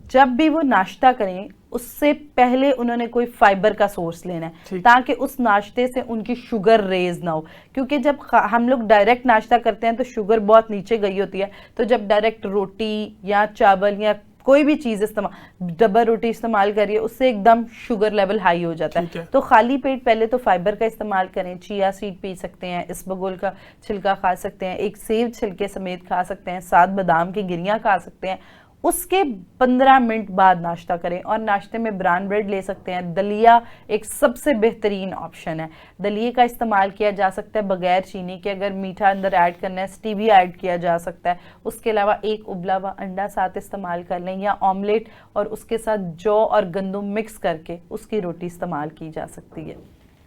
S2: जब भी वो नाश्ता करें उससे पहले उन्होंने कोई फाइबर का सोर्स लेना है, ताकि उस नाश्ते से उनकी शुगर रेज ना हो। क्योंकि जब हम लोग डायरेक्ट नाश्ता करते हैं तो शुगर बहुत नीचे गई होती है, तो जब डायरेक्ट रोटी या चावल या कोई भी चीज़ इस्तेमाल, डबल रोटी इस्तेमाल करिए, उससे एकदम शुगर लेवल हाई हो जाता है। तो खाली पेट पहले तो फाइबर का इस्तेमाल करें, चिया सीड पी सकते हैं, इसबगोल का छिलका खा सकते हैं, एक सेब छिलके समेत खा सकते हैं, 7 बादाम की गिरियाँ खा सकते हैं। उसके 15 मिनट बाद नाश्ता करें, और नाश्ते में ब्राउन ब्रेड ले सकते हैं। दलिया एक सबसे बेहतरीन ऑप्शन है, दलिए का इस्तेमाल किया जा सकता है बगैर चीनी के। अगर मीठा अंदर ऐड करना है, स्टीविया ऐड किया जा सकता है। उसके अलावा एक उबला हुआ अंडा साथ इस्तेमाल कर लें, या ऑमलेट और उसके साथ जौ और गंदम मिक्स करके उसकी रोटी इस्तेमाल की जा सकती है।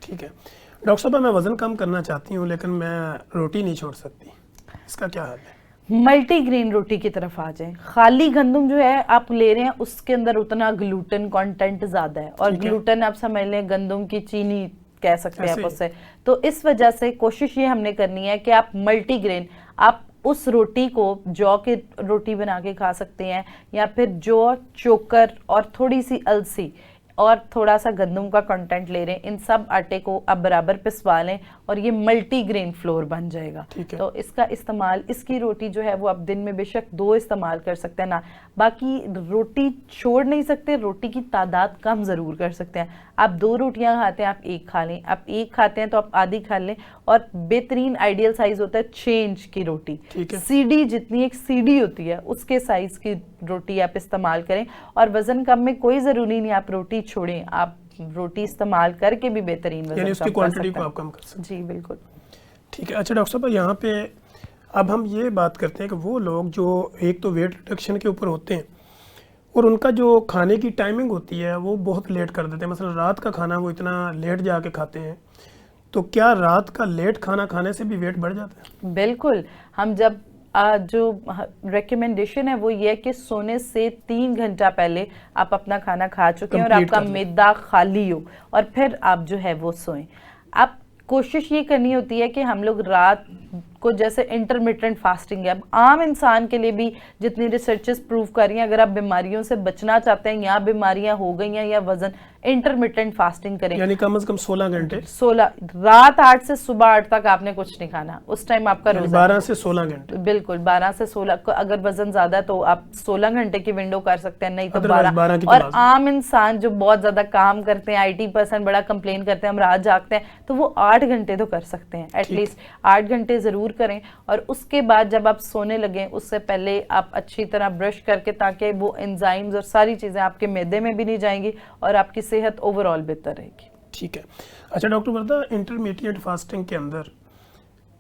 S1: ठीक है डॉक्टर साहब, मैं वज़न कम करना चाहती हूँ लेकिन मैं रोटी नहीं छोड़ सकती, इसका क्या हाल है?
S2: मल्टीग्रेन रोटी की तरफ आ जाएं। खाली गंदम जो है आप ले रहे हैं उसके अंदर उतना ग्लूटेन कंटेंट ज्यादा है, और ग्लूटेन आप समझ लें गंदम की चीनी कह सकते हैं आप उससे। तो इस वजह से कोशिश ये हमने करनी है कि आप मल्टीग्रेन, आप उस रोटी को जौ की रोटी बना के खा सकते हैं, या फिर जौ, चोकर और थोड़ी सी अलसी और थोड़ा सा गंदम का कंटेंट ले रहे हैं, इन सब आटे को आप बराबर पिसवा लें और ये मल्टीग्रेन फ्लोर बन जाएगा। तो इसका इस्तेमाल, इसकी रोटी जो है वो आप दिन में बेशक 2 इस्तेमाल कर सकते हैं ना, बाकी रोटी छोड़ नहीं सकते, रोटी की तादाद कम ज़रूर कर सकते हैं। आप 2 रोटियां खाते हैं आप 1 खा लें, आप 1 खाते हैं तो आप आधी खा लें, और बेहतरीन आइडियल साइज होता है 6 इंच की रोटी, सीडी जितनी एक सीडी होती है उसके साइज की रोटी आप इस्तेमाल करें। और वजन कम में कोई ज़रूरी नहीं आप रोटी छोड़ें, आप रोटी इस्तेमाल करके भी बेहतरीन वजन
S1: उसकी क्वांटिटी को आप कम कर सकते हैं।
S2: जी बिल्कुल,
S1: ठीक है। अच्छा डॉक्टर साहब, यहाँ पे अब हम ये बात करते हैं कि वो लोग जो एक तो वेट रिडक्शन के ऊपर होते हैं और उनका जो खाने की टाइमिंग होती है वो बहुत लेट कर देते हैं, मसलन रात का खाना वो इतना लेट जाके खाते हैं, तो क्या रात का लेट खाना खाने से भी वेट बढ़ जाता है?
S2: बिल्कुल। हम जब जो रिकमेंडेशन है वो ये है कि सोने से 3 घंटा पहले आप अपना खाना खा चुके हैं और आपका मैदा खाली हो, और फिर आप जो है वो सोएं। आप कोशिश ये करनी होती है कि हम लोग रात को, जैसे इंटरमिटेंट फास्टिंग है, अब आम इंसान के लिए भी जितनी रिसर्चेस प्रूव कर रही हैं, अगर आप बीमारियों से बचना चाहते हैं या बीमारियां हो गई हैं या वजन, इंटरमिटेंट फास्टिंग करें,
S1: यानी कम से कम 16 घंटे।
S2: 16 रात 8 से सुबह 8 तक आपने कुछ नहीं खाना, उस टाइम आपका रोजा
S1: 12 से 16 घंटे।
S2: बिल्कुल 12 से 16, अगर वजन ज्यादा है तो आप 16 घंटे की विंडो कर सकते हैं, नहीं तो 12। और आम इंसान जो बहुत ज्यादा काम करते हैं, IT पर्सन बड़ा कंप्लेन करते हैं हम रात जागते हैं, तो वो 8 घंटे तो कर सकते हैं, एटलीस्ट 8 घंटे जरूर करें। और उसके बाद जब आप सोने लगें उससे पहले आप अच्छी तरह ब्रश करके, ताकि वो एंजाइम्स और सारी चीजें आपके मैदे में भी नहीं जाएंगी और आपकी सेहत ओवरऑल बेहतर रहेगी।
S1: ठीक है। अच्छा डॉक्टर वर्दा, इंटरमीडिएट फास्टिंग के अंदर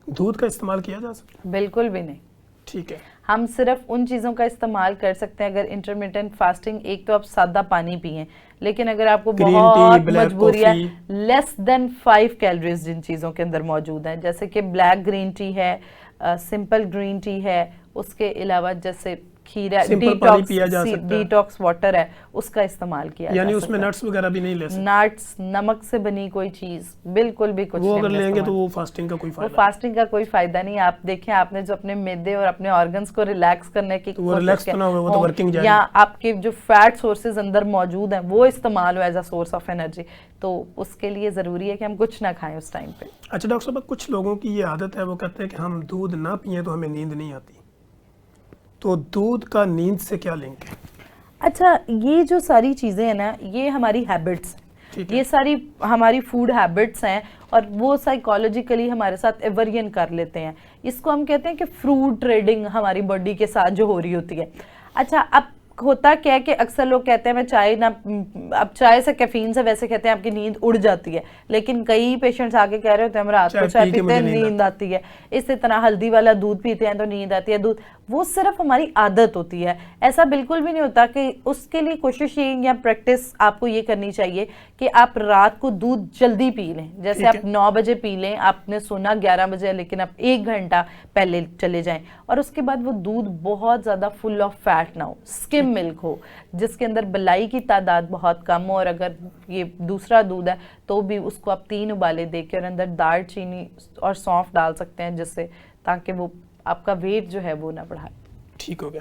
S1: दूध का इस्तेमाल किया जा सकता है?
S2: बिल्कुल भी नहीं।
S1: ठीक है।
S2: हम सिर्फ उन चीज़ों का इस्तेमाल कर सकते हैं अगर इंटरमिटेंट फास्टिंग, एक तो आप सादा पानी पिएं, लेकिन अगर आपको बहुत मजबूरी है, लेस देन 5 कैलोरीज जिन चीज़ों के अंदर मौजूद हैं, जैसे कि ब्लैक ग्रीन टी है, सिंपल ग्रीन टी है, उसके अलावा जैसे खीरा, डिटॉक्स वाटर है, उसका इस्तेमाल किया जा सकता है।
S1: यानी उसमें नट्स वगैरह भी नहीं ले सकते?
S2: नट्स, नमक से बनी कोई चीज बिल्कुल भी कुछ
S1: वो अगर लेंगे तो वो फास्टिंग का कोई फायदा?
S2: वो फास्टिंग का कोई फायदा नहीं। आप देखें, आपने जो अपने मैदे और अपने ऑर्गन्स को रिलैक्स करने की
S1: तो वो रिलैक्स तो ना हो, वो तो वर्किंग जाए,
S2: या आपके जो फैट सोर्सेज अंदर मौजूद हैं वो इस्तेमाल हो as a source of energy, तो उसके लिए जरूरी है कि हम कुछ ना खाएं उस टाइम पे।
S1: अच्छा डॉक्टर साहब, कुछ लोगों की ये आदत है, वो कहते हैं कि हम दूध ना पिए तो हमें नींद नहीं आती, तो दूध का नींद से क्या लिंक है?
S2: अच्छा, ये जो सारी चीज़ें हैं ना, ये हमारी हैबिट्स हैं, ये सारी हमारी फूड हैबिट्स हैं, और वो साइकोलॉजिकली हमारे साथ एवरियन कर लेते हैं। इसको हम कहते हैं कि फ्रूट ट्रेडिंग हमारी बॉडी के साथ जो हो रही होती है। अच्छा, अब होता क्या है कि अक्सर लोग कहते हैं मैं चाय ना, अब चाय से कैफीन से वैसे कहते हैं आपकी नींद उड़ जाती है, लेकिन कई पेशेंट्स आके कह रहे होते हैं हम रात को चाय पीते हैं नींद आती है, इसी तरह हल्दी वाला दूध पीते हैं तो नींद आती है। दूध वो सिर्फ हमारी आदत होती है, ऐसा बिल्कुल भी नहीं होता। कि उसके लिए कोशिश ये या प्रैक्टिस आपको ये करनी चाहिए कि आप रात को दूध जल्दी पी लें, जैसे आप 9 बजे पी लें, आपने सोना 11 बजे, लेकिन आप 1 घंटा पहले चले जाएं, और उसके बाद वो दूध बहुत ज़्यादा फुल ऑफ फैट ना हो, स्किम मिल्क हो, जिसके अंदर बलाई की तादाद बहुत कम हो, और अगर ये दूसरा दूध है तो भी उसको आप 3 उबाले दे के और अंदर दाल चीनी और सौंफ डाल सकते हैं, जिससे ताकि वो आपका वेट जो है वो ना बढ़ाए।
S1: ठीक हो गया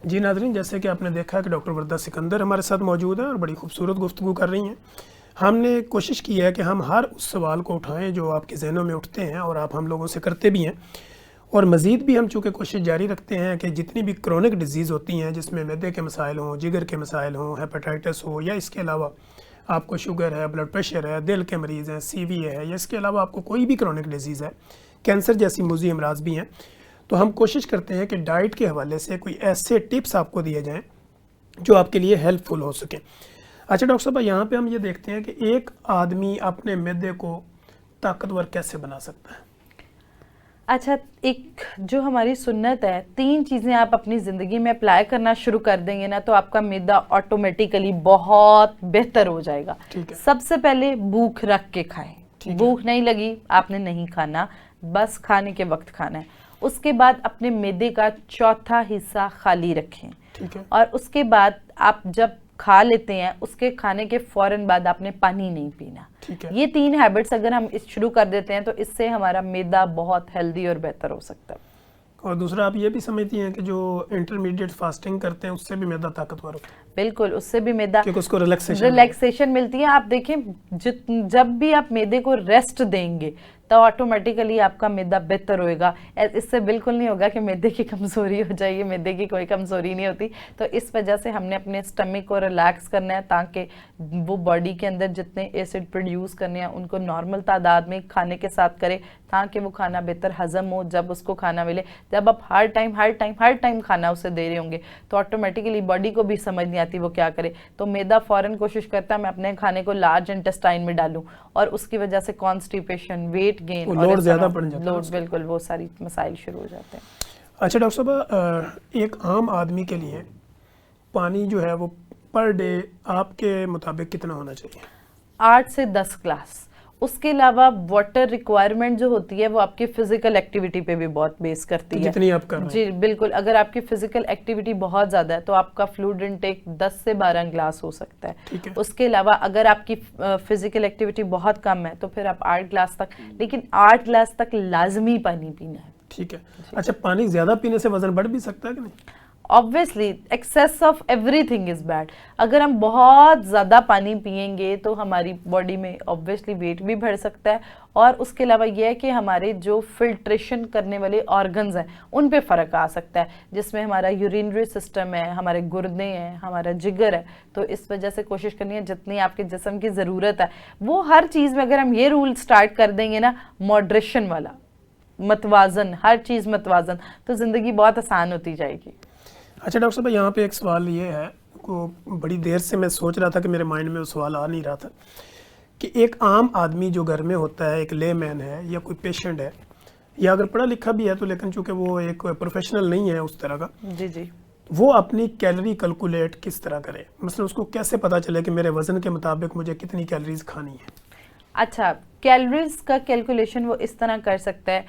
S1: जी। नाज़रीन, जैसे कि आपने देखा कि डॉक्टर वर्दा सिकंदर हमारे साथ मौजूद है और बड़ी खूबसूरत गुफ्तगू कर रही हैं। हमने कोशिश की है कि हम हर उस सवाल को उठाएं जो आपके जहनों में उठते हैं, और आप हम लोगों से करते भी हैं, और मज़ीद भी हम चूँकि कोशिश जारी रखते हैं कि जितनी भी क्रोनिक डिजीज़ होती हैं, जिसमें मैदे के मसाइल हों, जिगर के मसाइल हों, हेपेटाइटिस हो, या इसके अलावा आपको शुगर है, ब्लड प्रेशर है, दिल के मरीज़ हैं, CVA है, या इसके अलावा आपको कोई भी क्रोनिक डिजीज़ है, कैंसर जैसी मुज़ी अमराज भी हैं, तो हम कोशिश करते हैं कि डाइट के हवाले से कोई ऐसे टिप्स आपको दिए जाएं जो आपके लिए हेल्पफुल हो सके। अच्छा डॉक्टर साहब, यहाँ पे हम ये देखते हैं कि एक आदमी अपने मैदे को ताकतवर कैसे बना सकता है?
S2: अच्छा, एक जो हमारी सुन्नत है, 3 चीज़ें आप अपनी ज़िंदगी में अप्लाई करना शुरू कर देंगे ना, तो आपका मैदा ऑटोमेटिकली बहुत बेहतर हो जाएगा। सबसे पहले भूख रख के खाएं। भूख नहीं लगी आपने नहीं खाना, बस खाने के वक्त खाना है। उसके बाद अपने मैदे का चौथा हिस्सा खाली रखें।
S1: ठीक है।
S2: और उसके बाद आप जब खा लेते हैं, उसके खाने के फौरन बाद आपने पानी नहीं पीना।
S1: ठीक है।
S2: ये 3 हैबिट्स अगर हम शुरू कर देते हैं तो इससे हमारा मैदा बहुत हेल्दी और बेहतर हो सकता है।
S1: और दूसरा, आप ये भी समझती हैं कि जो इंटरमीडिएट फास्टिंग करते हैं उससे भी मैदा ताकतवर होता है?
S2: बिल्कुल, उससे भी मैदा,
S1: क्योंकि उसको रिलैक्सेशन
S2: मिलती है। आप देखें, जब भी आप मैदे को रेस्ट देंगे तो ऑटोमेटिकली आपका मैदा बेहतर होएगा। इससे बिल्कुल नहीं होगा कि मैदे की कमज़ोरी हो जाएगी, मैदे की कोई कमज़ोरी नहीं होती। तो इस वजह से हमने अपने स्टमक को रिलैक्स करना है ताकि वो बॉडी के अंदर जितने एसिड प्रोड्यूस करने हैं उनको नॉर्मल तादाद में खाने के साथ करे, ताकि वो खाना बेहतर हजम हो जब उसको खाना मिले। जब आप हर टाइम खाना उसे दे रहे होंगे तो ऑटोमेटिकली बॉडी को भी समझ नहीं आती वो क्या करे। तो मैदा फ़ौरन कोशिश करता है मैं अपने खाने को लार्ज इंटेस्टाइन में डालूं, और उसकी वजह से कॉन्स्टिपेशन, वेट गेन,
S1: लोड ज़्यादा बढ़ जाता है।
S2: लोड, बिल्कुल, वो सारी मसाइल शुरू हो जाते हैं।
S1: अच्छा डॉक्टर साहब, एक आम आदमी के लिए पानी जो है वो पर डे आपके मुताबिक कितना होना चाहिए?
S2: 8 से 10 ग्लास। उसके अलावा वाटर रिक्वायरमेंट जो होती है वो आपकी फिजिकल एक्टिविटी पे भी बहुत बेस करती है,
S1: जितनी आप कर रहे हैं।
S2: जी बिल्कुल। अगर आपकी फिजिकल एक्टिविटी बहुत ज़्यादा है तो आपका फ्लूइड इनटेक 10 से 12 ग्लास हो सकता है।
S1: ठीक है।
S2: उसके अलावा अगर आपकी फिजिकल एक्टिविटी बहुत कम है तो फिर आप 8 ग्लास तक, लेकिन 8 ग्लास तक लाजमी पानी पीना है।
S1: ठीक है। अच्छा, पानी ज़्यादा पीने से वजन बढ़ भी सकता है कि नहीं?
S2: Obviously excess of everything is bad. अगर हम बहुत ज़्यादा पानी पिएंगे तो हमारी बॉडी में ऑब्वियसली वेट भी बढ़ सकता है, और उसके अलावा यह है कि हमारे जो फिल्ट्रेशन करने वाले ऑर्गन्स हैं उन पे फ़र्क आ सकता है, जिसमें हमारा यूरिनरी सिस्टम है, हमारे गुर्दे हैं, हमारा जिगर है। तो इस वजह से कोशिश करनी है जितनी आपके जिस्म की ज़रूरत है वो हर चीज़ में, अगर हम ये रूल स्टार्ट कर देंगे ना, मॉडरेशन वाला, मतवाजन, हर चीज़ मतवाजन, तो ज़िंदगी बहुत आसान होती जाएगी।
S1: अच्छा डॉक्टर साहब, यहाँ पे एक सवाल ये है को बड़ी देर से मैं सोच रहा था कि मेरे माइंड में वो सवाल आ नहीं रहा था कि एक आम आदमी जो घर में होता है, एक लेमैन है या कोई पेशेंट है, या अगर पढ़ा लिखा भी है तो, लेकिन चूंकि वो एक प्रोफेशनल नहीं है उस तरह का,
S2: जी जी,
S1: वो अपनी कैलोरी कैलकुलेट किस तरह करे? मतलब उसको कैसे पता चले कि मेरे वजन के मुताबिक मुझे कितनी कैलोरीज खानी है?
S2: अच्छा, कैलोरीज का कैलकुलेशन वो इस तरह कर सकता है,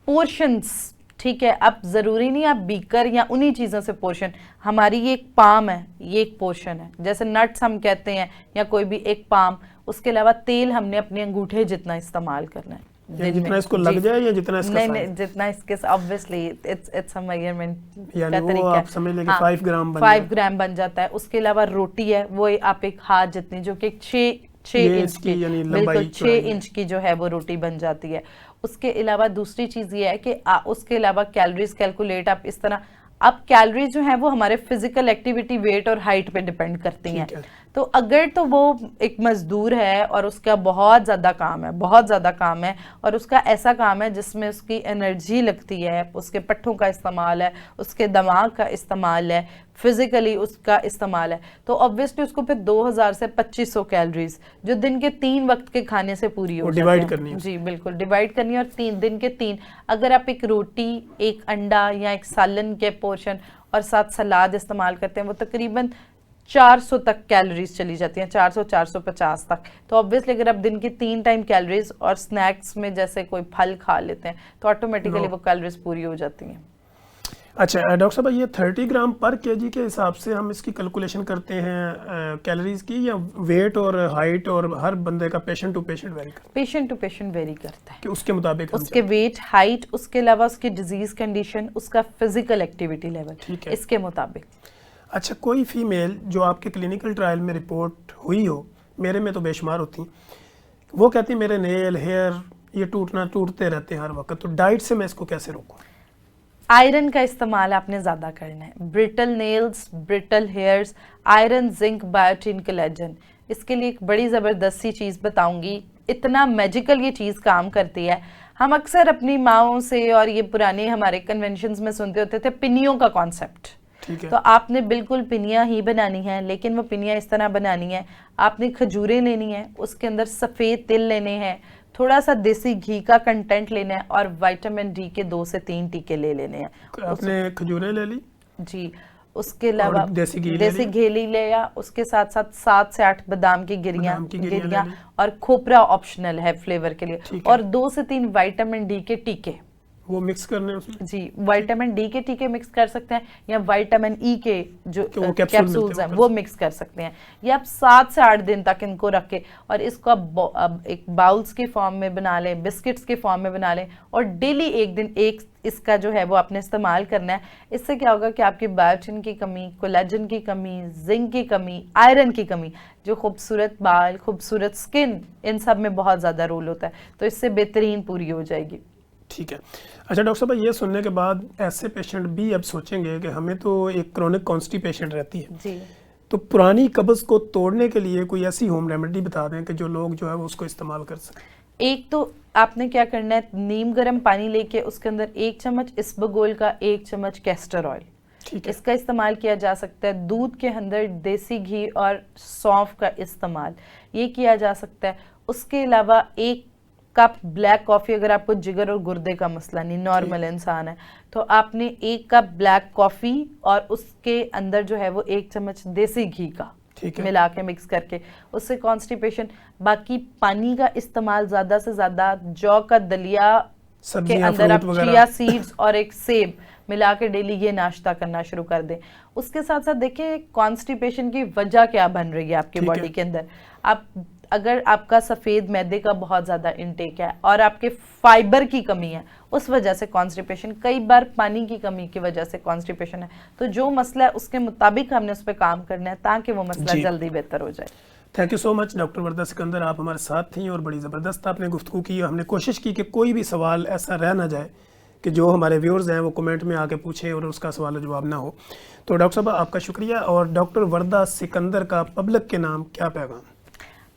S2: पोर्शंस, ठीक है। अब ज़रूरी नहीं आप बीकर या उन्हीं चीज़ों से पोर्शन, हमारी ये एक पाम है, ये एक पोर्शन है, जैसे नट्स हम कहते हैं या कोई भी एक पाम। उसके अलावा तेल हमने अपने अंगूठे जितना इस्तेमाल करना है,
S1: जितना इसको लग जाए या जितना इसका
S2: नहीं, जितना इसके, ऑब्वियसली इट्स अ मेजरमेंट
S1: यानी
S2: का
S1: वो
S2: तरीका
S1: आप समझ लें कि 5 ग्राम
S2: 5 ग्राम बन जाता है। उसके अलावा रोटी है वो आप एक हाथ जितनी, जो कि 6 इंच की, बिल्कुल 6 इंच की जो है वो रोटी बन जाती है। उसके अलावा दूसरी चीज़ ये है कि उसके अलावा कैलोरीज कैलकुलेट आप इस तरह, अब कैलोरीज जो है वो हमारे फिजिकल एक्टिविटी, वेट और हाइट पे डिपेंड करती हैं। तो अगर तो वो एक मजदूर है और उसका बहुत ज़्यादा काम है और उसका ऐसा काम है जिसमें उसकी एनर्जी लगती है, उसके पट्ठों का इस्तेमाल है, उसके दिमाग का इस्तेमाल है, फिजिकली उसका इस्तेमाल है, तो ऑब्वियसली उसको फिर 2000 से 2500 कैलोरीज जो दिन के 3 वक्त के खाने से पूरी हो जाती है।
S1: डिवाइड करनी है।
S2: जी बिल्कुल, डिवाइड करनी है। और 3 दिन के 3, अगर आप एक रोटी, एक अंडा या एक सालन के पोर्शन और साथ सलाद इस्तेमाल करते हैं, वो तकरीबन 400 तक कैलोरीज चली जाती हैं, 400-450 तक। तो ऑब्वियसली अगर आप दिन की 3 टाइम कैलोरीज और स्नैक्स में जैसे कोई फल खा लेते हैं तो ऑटोमेटिकली वो कैलोरीज पूरी हो जाती हैं।
S1: अच्छा डॉक्टर साहब, ये 30 ग्राम पर केजी के हिसाब से हम इसकी कैलकुलेशन करते हैं कैलोरीज की, या वेट और हाइट और हर बंदे का पेशेंट टू पेशेंट वेरी करता है?
S2: पेशेंट टू पेशेंट वेरी करता है
S1: कि उसके मुताबिक
S2: उसके वेट, हाइट, उसके अलावा उसकी डिजीज कंडीशन, उसका फिजिकल एक्टिविटी लेवल, इसके मुताबिक।
S1: अच्छा, कोई फीमेल जो आपके क्लिनिकल ट्रायल में रिपोर्ट हुई हो, मेरे में तो बेशुमार होती, वो कहती मेरे नेल, हेयर ये टूटते रहते हैं हर वक्त, तो डाइट से मैं इसको कैसे रोकूं?
S2: आयरन का इस्तेमाल आपने ज़्यादा करना है। Brittle nails, brittle hairs, iron, zinc, biotin, collagen, इसके लिए एक बड़ी ज़बरदस्त सी चीज़ बताऊंगी, इतना मैजिकल ये चीज़ काम करती है। हम अक्सर अपनी माओं से और ये पुराने हमारे कन्वेंशंस में सुनते होते थे पिनियों का कॉन्सेप्ट। तो आपने बिल्कुल पिनिया ही बनानी है, लेकिन वो पिनिया इस तरह बनानी है, आपने खजूरें लेनी है, उसके अंदर सफ़ेद तिल लेने हैं, थोड़ा सा देसी घी का कंटेंट लेना है और विटामिन डी के 2 से 3 टीके ले लेने हैं।
S1: आपने खजूरें ले ली जी,
S2: उसके अलावा देसी घी ले लिया, उसके साथ साथ 7 से 8 बादाम की गिरियां और खोपरा ऑप्शनल है फ्लेवर के लिए, और 2 से 3 विटामिन डी के टीके
S1: वो मिक्स करने हैं उसमें?
S2: जी, विटामिन डी के टीके मिक्स कर सकते हैं या विटामिन ई के जो
S1: वो
S2: कैप्सूल्स हैं वो मिक्स कर सकते हैं। ये आप 7 से 8 दिन तक इनको रख के और इसको आप एक बाउल्स के फॉर्म में बना लें, बिस्किट्स के फॉर्म में बना लें और डेली एक दिन एक इसका जो है वो आपने इस्तेमाल करना है। इससे क्या होगा कि आपकी बायोटिन की कमी, कोलेजन की कमी, जिंक की कमी, आयरन की कमी, जो खूबसूरत बाल, खूबसूरत स्किन, इन सब में बहुत ज़्यादा रोल होता है, तो इससे बेहतरीन पूरी हो जाएगी।
S1: ठीक है। अच्छा डॉक्टर साहब, ये सुनने के बाद ऐसे पेशेंट भी अब सोचेंगे कि हमें तो एक क्रोनिक कॉन्स्टिपेशन रहती है
S2: जी,
S1: तो पुरानी कब्ज़ को तोड़ने के लिए कोई ऐसी होम रेमेडी बता दें कि जो लोग जो है वो उसको इस्तेमाल कर सकें।
S2: एक तो आपने क्या करना है, नीम गर्म पानी लेके उसके अंदर 1 चम्मच इसबगोल का, 1 चम्मच कैस्टर ऑयल,
S1: ठीक है।
S2: इसका इस्तेमाल किया जा सकता है। दूध के अंदर देसी घी और सौंफ का इस्तेमाल ये किया जा सकता है। उसके अलावा 1 कप ब्लैक कॉफ़ी, अगर आपको जिगर और गुर्दे का मसला नहीं, नॉर्मल इंसान है, तो आपने 1 कप ब्लैक कॉफ़ी और उसके अंदर जो है वो 1 चम्मच देसी घी का मिला के मिक्स करके, उससे कॉन्स्टिपेशन। बाकी पानी का इस्तेमाल ज़्यादा से ज़्यादा, जौ का दलिया के अंदर आप चिया सीड्स और एक सेब मिला के डेली ये नाश्ता करना शुरू कर दें। उसके साथ साथ देखें कॉन्स्टिपेशन की वजह क्या बन रही है आपके बॉडी के अंदर। आप अगर आपका सफ़ेद मैदे का बहुत ज़्यादा इंटेक है और आपके फाइबर की कमी है, उस वजह से कॉन्स्टिपेशन, कई बार पानी की कमी की वजह से कॉन्स्टिपेशन है, तो जो मसला है उसके मुताबिक हमने उस पर काम करना है ताकि वो मसला जल्दी बेहतर हो जाए।
S1: Thank you so much doctor Varda Sikandar, आप हमारे साथ थी और बड़ी ज़बरदस्त आपने गुफ्तगू की। हमने कोशिश की कि कोई भी सवाल ऐसा रह ना जाए कि जो हमारे व्यूअर्स हैं वो कमेंट में आके पूछें और उसका सवाल जवाब ना हो। तो डॉक्टर साहब आपका शुक्रिया। और डॉक्टर वर्दा सिकंदर का पब्लिक के नाम क्या पैगाम?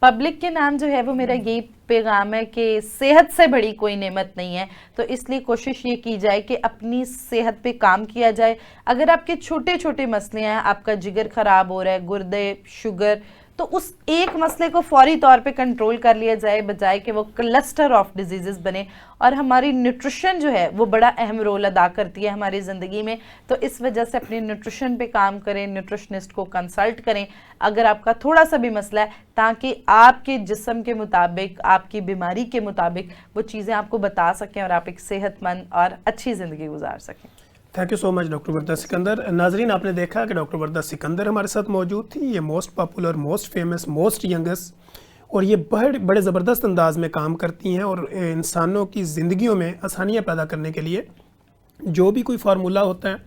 S2: पब्लिक के नाम जो है वो मेरा यही पैगाम है कि सेहत से बड़ी कोई नेमत नहीं है, तो इसलिए कोशिश ये की जाए कि अपनी सेहत पे काम किया जाए। अगर आपके छोटे छोटे मसले हैं, आपका जिगर ख़राब हो रहा है, गुर्दे, शुगर, तो उस एक मसले को फौरी तौर पे कंट्रोल कर लिया जाए, बजाय कि वो क्लस्टर ऑफ डिजीज़ेस बने। और हमारी न्यूट्रिशन जो है वो बड़ा अहम रोल अदा करती है हमारी ज़िंदगी में, तो इस वजह से अपनी न्यूट्रिशन पे काम करें, न्यूट्रिशनिस्ट को कंसल्ट करें अगर आपका थोड़ा सा भी मसला है, ताकि आपके जिस्म के मुताबिक, आपकी बीमारी के मुताबिक वो चीज़ें आपको बता सकें और आप एक सेहतमंद और अच्छी ज़िंदगी गुजार सकें।
S1: Thank you so much doctor Varda Sikandar. नाजरीन, आपने देखा कि डॉक्टर वर्दा सिकंदर हमारे साथ मौजूद थी। ये most popular, most famous, most youngest और ये बड़े ज़बरदस्त अंदाज में काम करती हैं और इंसानों की ज़िंदगियों में आसानियाँ पैदा करने के लिए जो भी कोई फार्मूला होता है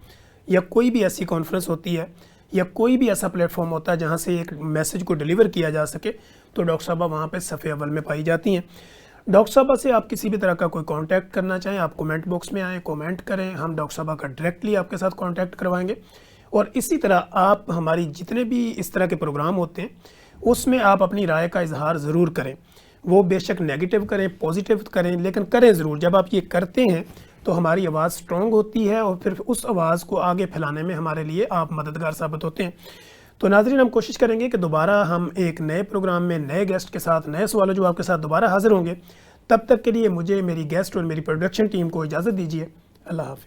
S1: या कोई भी ऐसी कॉन्फ्रेंस होती है या कोई भी ऐसा प्लेटफॉर्म होता है जहाँ से एक मैसेज को डिलीवर किया जा सके, तो डॉक्टर साहबा वहाँ पर सफ़े अव्वल में पाई जाती हैं। डॉक्टर साहबा से आप किसी भी तरह का कोई कांटेक्ट करना चाहें, आप कमेंट बॉक्स में आएँ, कमेंट करें, हम डॉक्टर साहबा का डायरेक्टली आपके साथ कांटेक्ट करवाएंगे। और इसी तरह आप हमारी जितने भी इस तरह के प्रोग्राम होते हैं उसमें आप अपनी राय का इजहार ज़रूर करें। वो बेशक नेगेटिव करें, पॉजिटिव करें, लेकिन करें ज़रूर। जब आप ये करते हैं तो हमारी आवाज़ स्ट्रॉन्ग होती है और फिर उस आवाज़ को आगे फैलाने में हमारे लिए आप मददगार साबित होते हैं। तो नाज़रीन, हम कोशिश करेंगे कि दोबारा हम एक नए प्रोग्राम में नए गेस्ट के साथ, नए सवालों जवाब के साथ दोबारा हाजिर होंगे। तब तक के लिए मुझे, मेरी गेस्ट और मेरी प्रोडक्शन टीम को इजाज़त दीजिए। अल्लाह हाफिज़।